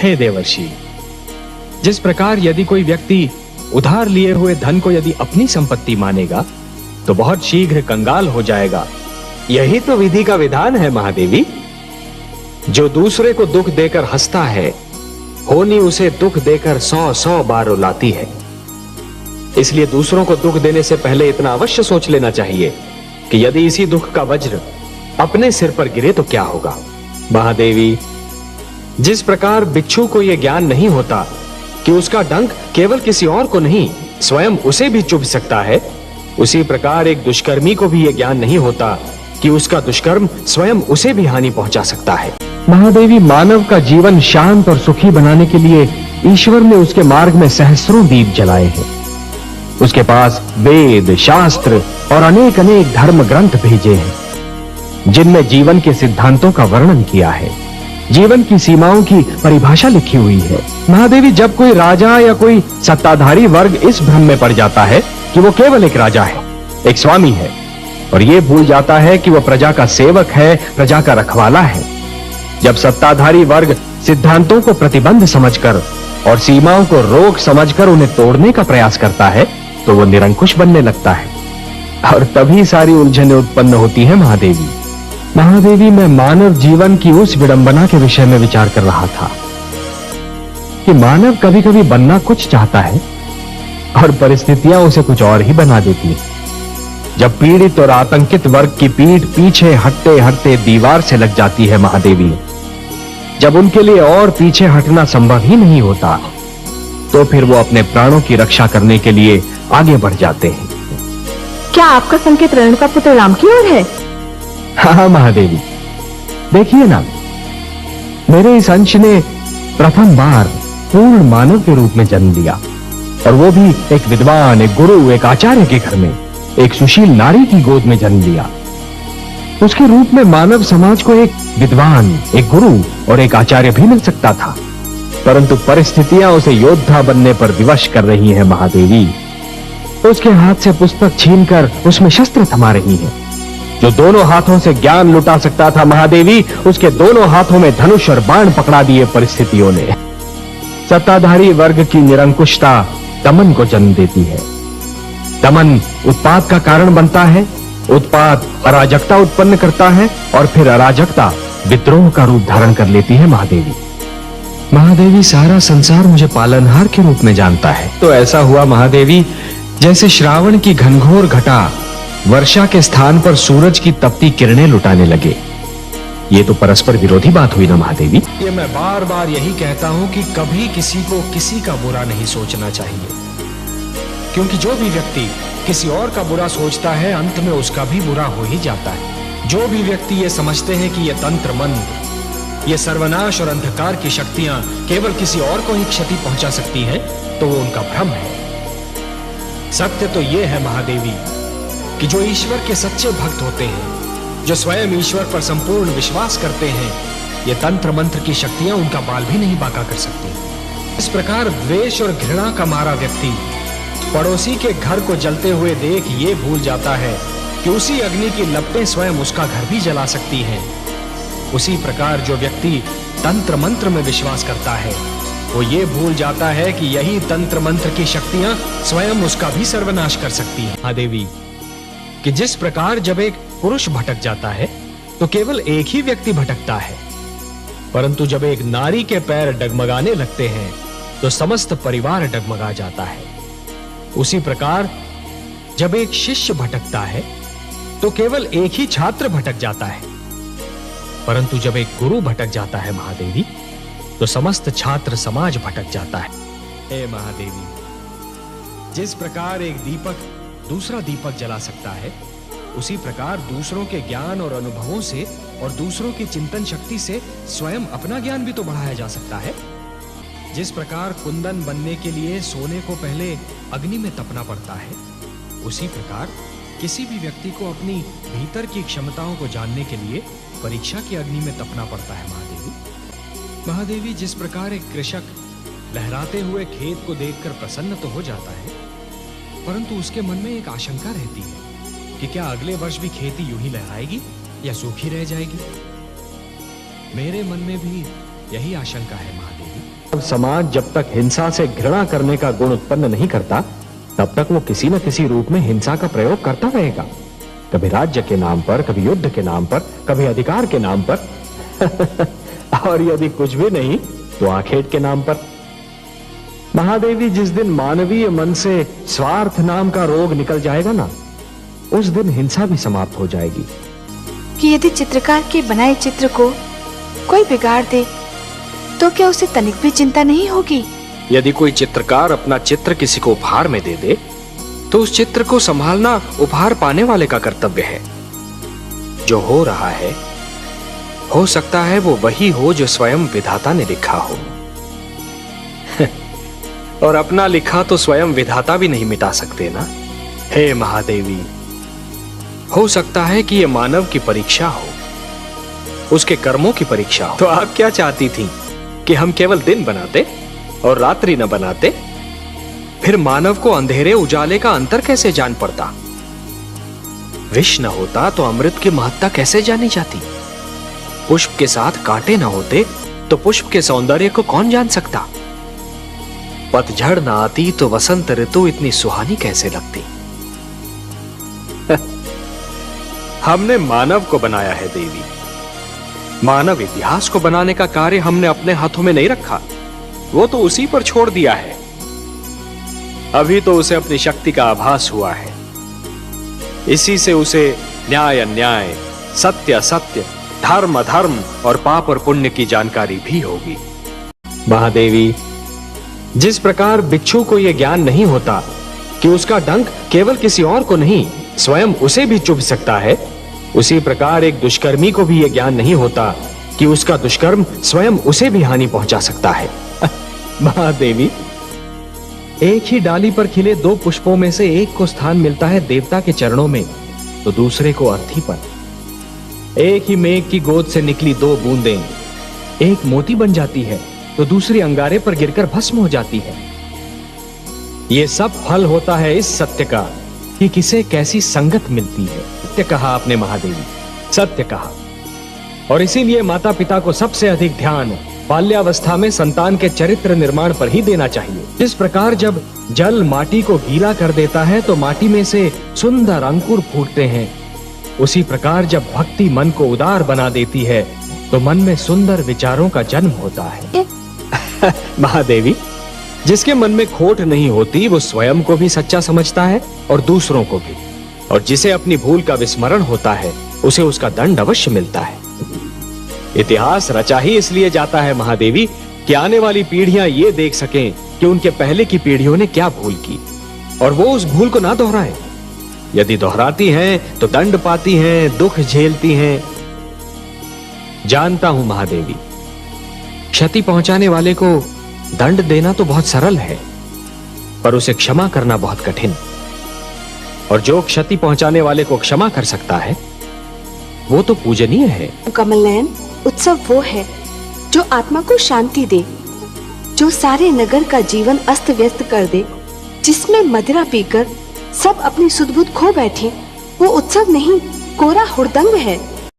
हे देवर्षि, जिस प्रकार यदि कोई व्यक्ति उधार लिए हुए धन को यदि अपनी संपत्ति मानेगा तो बहुत शीघ्र कंगाल हो जाएगा। यही तो विधि का विधान है महादेवी। जो दूसरे को दुख देकर हंसता है, होनी उसे दुख देकर 100 बार रुलाती है। इसलिए दूसरों को दुख देने से पहले इतना अवश्य सोच लेना चाहिए कि यदि इसी दुख का वज्र अपने सिर पर गिरे तो क्या होगा। महादेवी, जिस प्रकार बिच्छू को यह ज्ञान नहीं होता कि उसका डंक केवल किसी और को नहीं स्वयं उसे भी चुभ सकता है, उसी प्रकार एक दुष्कर्मी को भी यह ज्ञान नहीं होता कि उसका दुष्कर्म स्वयं उसे भी हानि पहुंचा सकता है। महादेवी, मानव का जीवन शांत और सुखी बनाने के लिए ईश्वर ने उसके मार्ग में सहस्रों दीप जलाए हैं। उसके पास वेद, शास्त्र और अनेक अनेक धर्म ग्रंथ भेजे हैं जिनमें जीवन के सिद्धांतों का वर्णन किया है, जीवन की सीमाओं की परिभाषा लिखी हुई है। महादेवी, जब कोई राजा या कोई सत्ताधारी वर्ग इस भ्रम में पड़ जाता है कि वो केवल एक राजा है, एक स्वामी है, और ये भूल जाता है कि वह प्रजा का सेवक है, प्रजा का रखवाला है, जब सत्ताधारी वर्ग सिद्धांतों को प्रतिबंध समझकर और सीमाओं को रोक समझकर उन्हें तोड़ने का प्रयास करता है तो वो निरंकुश बनने लगता है, और तभी सारी उलझनें उत्पन्न होती हैं। महादेवी, मैं मानव जीवन की उस विडंबना के विषय में विचार कर रहा था कि मानव कभी कभी बनना कुछ चाहता है और परिस्थितियां उसे कुछ और ही बना देती हैं। जब पीड़ित और आतंकित वर्ग की पीठ पीछे हटते हटते दीवार से लग जाती है महादेवी, जब उनके लिए और पीछे हटना संभव ही नहीं होता, तो फिर वो अपने प्राणों की रक्षा करने के लिए आगे बढ़ जाते हैं। क्या आपका संकेत रेणुका पुत्र राम की ओर है? हाँ महादेवी, देखिए ना, मेरे इस अंश ने प्रथम बार पूर्ण मानव के रूप में जन्म लिया, और वो भी एक विद्वान, एक गुरु, एक आचार्य के घर में, एक सुशील नारी की गोद में जन्म लिया। उसके रूप में मानव समाज को एक विद्वान, एक गुरु और एक आचार्य भी मिल सकता था, परंतु परिस्थितियां उसे योद्धा बनने पर विवश कर रही हैं महादेवी। उसके हाथ से पुस्तक छीनकर उसमें शस्त्र थमा रही हैं। जो दोनों हाथों से ज्ञान लुटा सकता था महादेवी, उसके दोनों हाथों में धनुष और बाण पकड़ा दिए परिस्थितियों ने। सत्ताधारी वर्ग की निरंकुशता दमन को जन्म देती है। दमन उत्पात का कारण बनता है, उत्पात अराजकता उत्पन्न करता है, और फिर अराजकता विद्रोह का रूप धारण कर लेती है महादेवी, सारा संसार मुझे पालनहार के रूप में जानता है। तो ऐसा हुआ महादेवी, जैसे श्रावण की घनघोर घटा वर्षा के स्थान पर सूरज की तपती किरणें लुटाने लगे। ये तो परस्पर विरोधी बात हुई ना महादेवी। ये मैं बार बार यही कहता हूं कि कभी किसी को किसी का बुरा नहीं सोचना चाहिए, क्योंकि जो भी व्यक्ति किसी और का बुरा सोचता है, अंत में उसका भी बुरा हो ही जाता है। जो भी व्यक्ति ये समझते हैं कि ये तंत्र मंत्र, ये सर्वनाश और अंधकार की शक्तियां केवल किसी और को ही क्षति पहुंचा सकती हैं, तो वो उनका भ्रम है। सत्य तो ये है महादेवी कि जो ईश्वर के सच्चे भक्त होते हैं, जो स्वयं ईश्वर पर संपूर्ण विश्वास करते हैं, ये तंत्र मंत्र की शक्तियां उनका बाल भी नहीं बांका कर सकती। इस प्रकार द्वेष और घृणा का मारा व्यक्ति पड़ोसी के घर को जलते हुए देख ये भूल जाता है कि उसी अग्नि की लपटें स्वयं उसका घर भी जला सकती हैं। उसी प्रकार जो व्यक्ति तंत्र मंत्र में विश्वास करता है, वो ये भूल जाता है कि यही तंत्र मंत्र की शक्तियां स्वयं उसका भी सर्वनाश कर सकती हैं। महादेवी, कि जिस प्रकार जब एक पुरुष भटक जाता है तो केवल एक ही व्यक्ति भटकता है, परंतु जब एक नारी के पैर डगमगाने लगते हैं तो समस्त परिवार डगमगा जाता है। उसी प्रकार जब एक शिष्य भटकता है तो केवल एक ही छात्र भटक जाता है, परंतु जब एक गुरु भटक जाता है महादेवी, तो समस्त छात्र समाज भटक जाता है। हे महादेवी, जिस प्रकार एक दीपक दूसरा दीपक जला सकता है, उसी प्रकार दूसरों के ज्ञान और अनुभवों से और दूसरों की चिंतन शक्ति से स्वयं अपना ज्ञान भी तो बढ़ाया जा सकता है। जिस प्रकार कुंदन बनने के लिए सोने को पहले अग्नि में तपना पड़ता है, उसी प्रकार किसी भी व्यक्ति को अपनी भीतर की क्षमताओं को जानने के लिए परीक्षा की अग्नि में तपना पड़ता है। महादेवी, जिस प्रकार एक कृषक लहराते हुए खेत को देखकर प्रसन्न तो हो जाता है, परंतु उसके मन में एक आशंका रहती है कि क्या अगले वर्ष भी खेती यूं ही लहराएगी या सूखी रह जाएगी। मेरे मन में भी यही आशंका है महादेवी। समाज जब तक हिंसा से घृणा करने का गुण उत्पन्न नहीं करता, तब तक वो किसी न किसी रूप में हिंसा का प्रयोग करता रहेगा। कभी राज्य के नाम पर, कभी युद्ध के नाम पर, कभी अधिकार के नाम पर और यदि कुछ भी नहीं तो आखेट के नाम पर। महादेवी, जिस दिन मानवीय मन से स्वार्थ नाम का रोग निकल जाएगा ना, उस दिन हिंसा भी समाप्त हो जाएगी। कि यदि चित्रकार के बनाए चित्र को कोई बिगाड़ दे तो क्या उसे तनिक भी चिंता नहीं होगी? यदि कोई चित्रकार अपना चित्र किसी को उपहार में दे दे तो उस चित्र को संभालना उपहार पाने वाले का कर्तव्य है। जो हो रहा है, हो सकता है वो वही हो जो स्वयं विधाता ने लिखा हो और अपना लिखा तो स्वयं विधाता भी नहीं मिटा सकते ना। हे महादेवी, हो सकता है कि ये मानव की परीक्षा हो, उसके कर्मों की परीक्षा हो। तो आप क्या चाहती थी कि हम केवल दिन बनाते और रात्रि न बनाते? फिर मानव को अंधेरे उजाले का अंतर कैसे जान पड़ता? विष न होता तो अमृत की महत्ता कैसे जानी जाती? पुष्प के साथ कांटे न होते तो पुष्प के सौंदर्य को कौन जान सकता? पतझड़ न आती तो वसंत ऋतु इतनी सुहानी कैसे लगती? हमने मानव को बनाया है देवी। मानव इतिहास को बनाने का कार्य हमने अपने हाथों में नहीं रखा, वो तो उसी पर छोड़ दिया है। अभी तो उसे अपनी शक्ति का आभास हुआ है, इसी से उसे न्याय अन्याय, सत्य असत्य, धर्म अधर्म और पाप और पुण्य की जानकारी भी होगी। महादेवी, जिस प्रकार बिच्छू को यह ज्ञान नहीं होता कि उसका डंक केवल किसी और को नहीं स्वयं उसे भी चुभ सकता है, उसी प्रकार एक दुष्कर्मी को भी यह ज्ञान नहीं होता कि उसका दुष्कर्म स्वयं उसे भी हानि पहुंचा सकता है। महादेवी, एक ही डाली पर खिले दो पुष्पों में से एक को स्थान मिलता है देवता के चरणों में तो दूसरे को अर्थी पर। एक ही मेघ की गोद से निकली दो बूंदें, एक मोती बन जाती है तो दूसरी अंगारे पर गिरकर भस्म हो जाती है। यह सब फल होता है इस सत्य का कि किसे कैसी संगत मिलती है। सत्य कहा आपने महादेवी, सत्य कहा। और इसीलिए माता पिता को सबसे अधिक ध्यान बाल्यावस्था में संतान के चरित्र निर्माण पर ही देना चाहिए। जिस प्रकार जब जल माटी को गीला कर देता है तो माटी में से सुंदर अंकुर फूटते हैं, उसी प्रकार जब भक्ति मन को उदार बना देती है तो मन में सुंदर विचारों का जन्म होता है। महादेवी, जिसके मन में खोट नहीं होती वो स्वयं को भी सच्चा समझता है और दूसरों को भी, और जिसे अपनी भूल का विस्मरण होता है उसे उसका दंड अवश्य मिलता है। इतिहास रचा ही इसलिए जाता है महादेवी कि आने वाली पीढ़ियां ये देख सकें कि उनके पहले की पीढ़ियों ने क्या भूल की और वो उस भूल को ना दोहराएं। यदि दोहराती हैं तो दंड पाती हैं, दुख झेलती हैं। जानता हूं महादेवी, क्षति पहुंचाने वाले को दंड देना तो बहुत सरल है, पर उसे क्षमा करना बहुत कठिन। और जो क्षति पहुंचाने वाले को क्षमा कर सकता है वो तो पूजनीय है। कमल नयन, उत्सव वो है जो आत्मा को शांति दे, जो सारे नगर का जीवन अस्त व्यस्त कर दे, जिसमें मदिरा पीकर सब अपनी सुध बुध खो बैठे। वो उत्सव नहीं, कोरा हुड़दंग है।